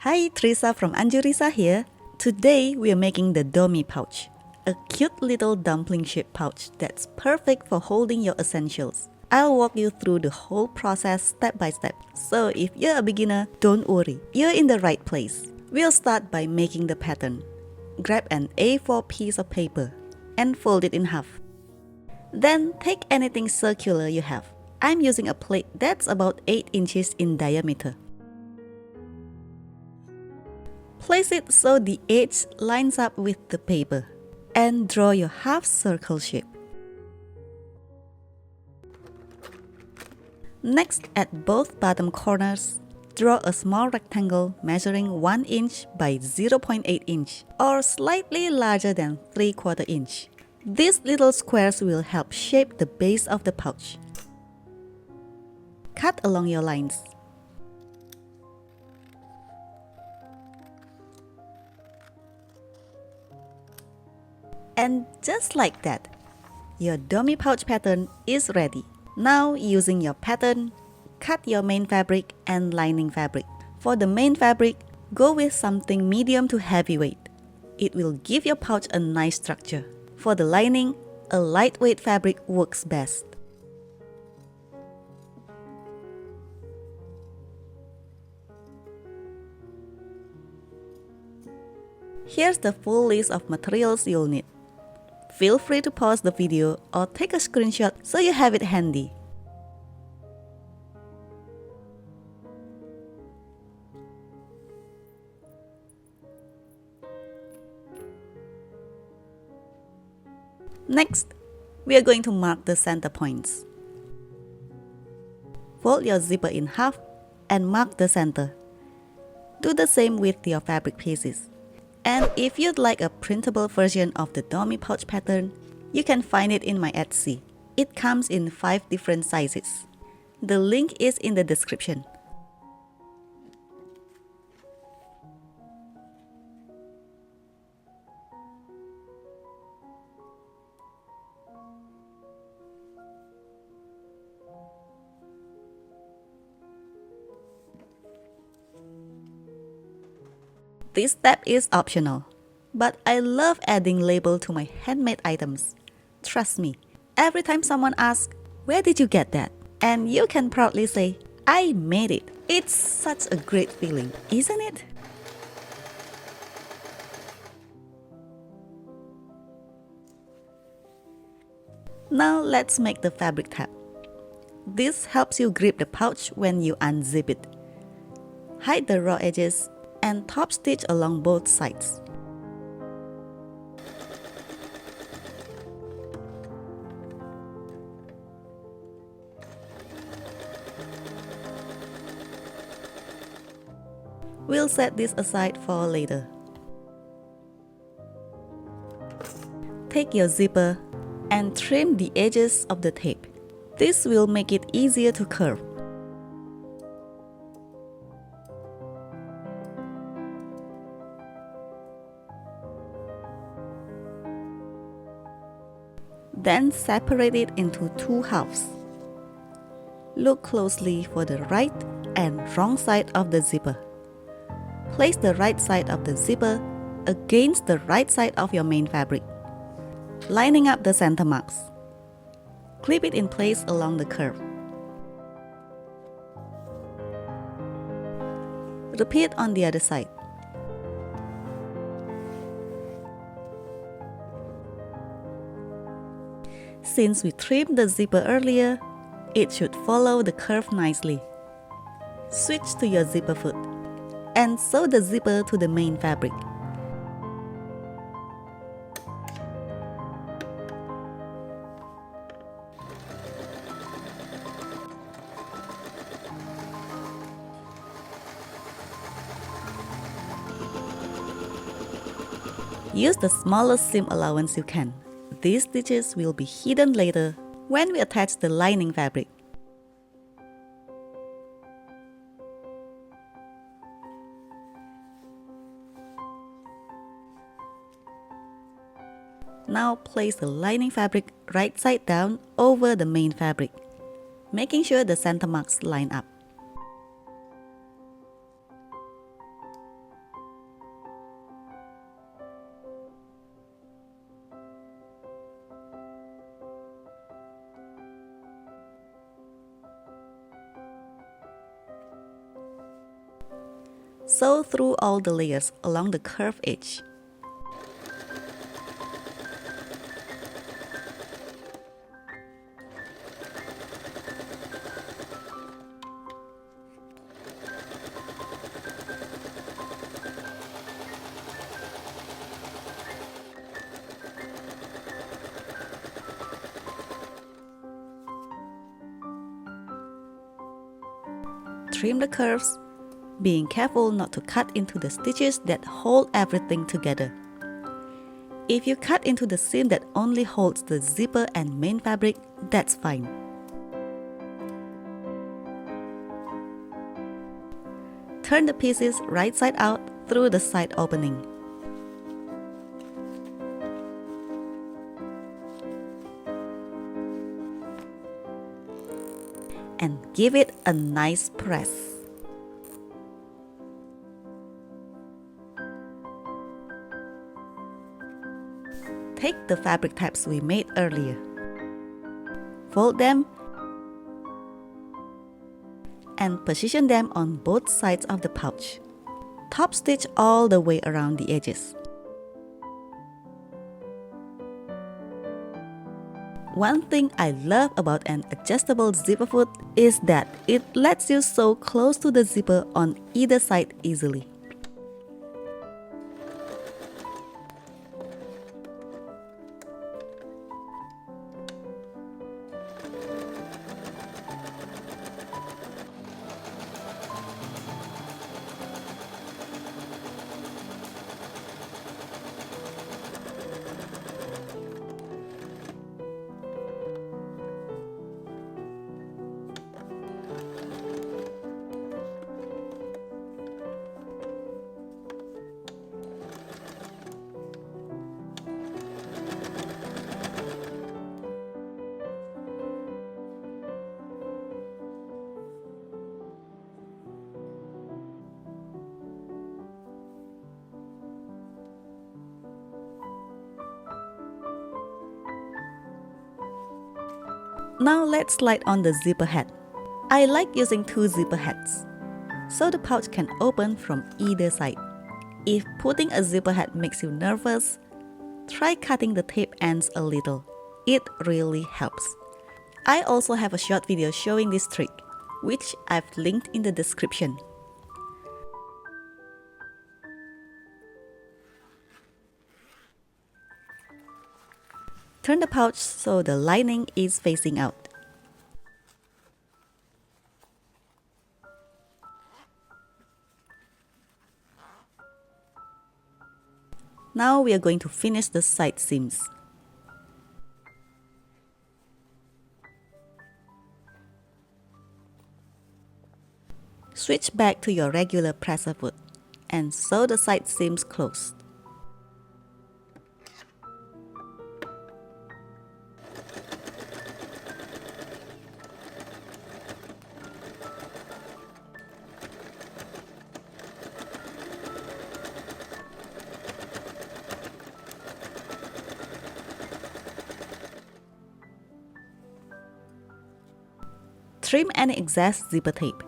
Hi, Teresa from Anjurisa here. Today we are making the Domi Pouch, a cute little dumpling-shaped pouch that's perfect for holding your essentials. I'll walk you through the whole process step by step, so if you're a beginner, don't worry, you're in the right place. We'll start by making the pattern. Grab an A4 piece of paper and fold it in half. Then take anything circular you have. I'm using a plate that's about 8 inches in diameter. Place it so the edge lines up with the paper and draw your half circle shape. Next, at both bottom corners, draw a small rectangle measuring 1 inch by 0.8 inch or slightly larger than 3/4 inch. These little squares will help shape the base of the pouch. Cut along your lines. And just like that, your Domi pouch pattern is ready. Now, using your pattern, cut your main fabric and lining fabric. For the main fabric, go with something medium to heavyweight. It will give your pouch a nice structure. For the lining, a lightweight fabric works best. Here's the full list of materials you'll need. Feel free to pause the video or take a screenshot so you have it handy. Next, we are going to mark the center points. Fold your zipper in half and mark the center. Do the same with your fabric pieces. And if you'd like a printable version of the Domi pouch pattern, you can find it in my Etsy. It comes in 5 different sizes. The link is in the description. This step is optional, but I love adding label to my handmade items. Trust me, every time someone asks, "Where did you get that?" and you can proudly say, "I made it." It's such a great feeling, isn't it? Now let's make the fabric tab. This helps you grip the pouch when you unzip it. Hide the raw edges and top stitch along both sides. We'll set this aside for later. Take your zipper and trim the edges of the tape. This will make it easier to curve. Then separate it into 2 halves. Look closely for the right and wrong side of the zipper. Place the right side of the zipper against the right side of your main fabric, lining up the center marks. Clip it in place along the curve. Repeat on the other side. Since we trimmed the zipper earlier, it should follow the curve nicely. Switch to your zipper foot and sew the zipper to the main fabric. Use the smallest seam allowance you can. These stitches will be hidden later when we attach the lining fabric. Now place the lining fabric right side down over the main fabric, making sure the center marks line up. Sew through all the layers along the curved edge. Trim the curves, being careful not to cut into the stitches that hold everything together. If you cut into the seam that only holds the zipper and main fabric, that's fine. Turn the pieces right side out through the side opening. And give it a nice press. Take the fabric tabs we made earlier. Fold them and position them on both sides of the pouch. Top stitch all the way around the edges. One thing I love about an adjustable zipper foot is that it lets you sew close to the zipper on either side easily. Now let's slide on the zipper head. I like using 2 zipper heads, so the pouch can open from either side. If putting a zipper head makes you nervous, try cutting the tape ends a little. It really helps. I also have a short video showing this trick, which I've linked in the description. Turn the pouch so the lining is facing out. Now we are going to finish the side seams. Switch back to your regular presser foot and sew the side seams closed. Trim any excess zipper tape.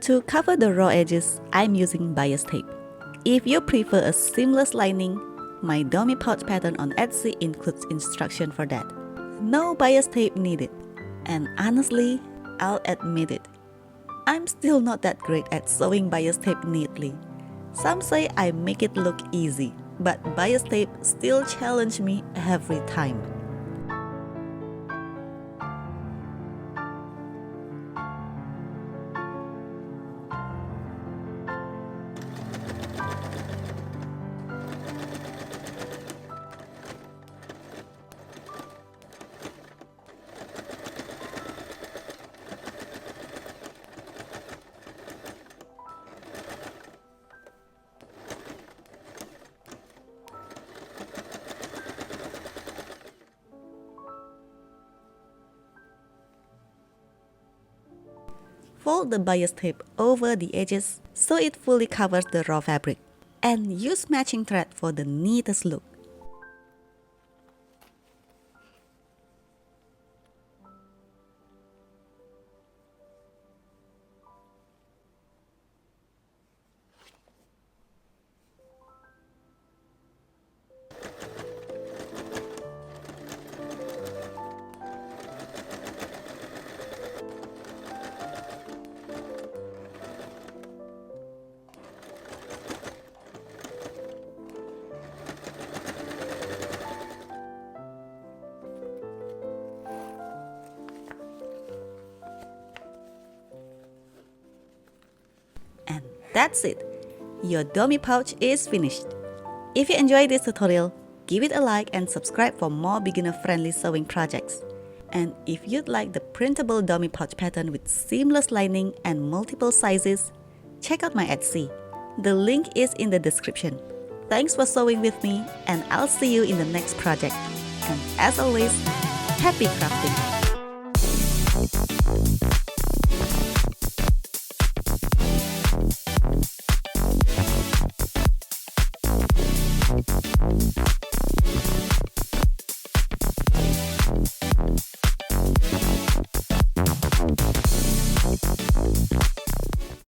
To cover the raw edges, I'm using bias tape. If you prefer a seamless lining, my Domi Pouch pattern on Etsy includes instruction for that. No bias tape needed. And honestly, I'll admit it, I'm still not that great at sewing bias tape neatly. Some say I make it look easy, but bias tape still challenges me every time. Fold the bias tape over the edges so it fully covers the raw fabric, and use matching thread for the neatest look. And that's it. Your Domi pouch is finished. If you enjoyed this tutorial, give it a like and subscribe for more beginner-friendly sewing projects. And if you'd like the printable Domi pouch pattern with seamless lining and multiple sizes, check out my Etsy. The link is in the description. Thanks for sewing with me, and I'll see you in the next project. And as always, happy crafting!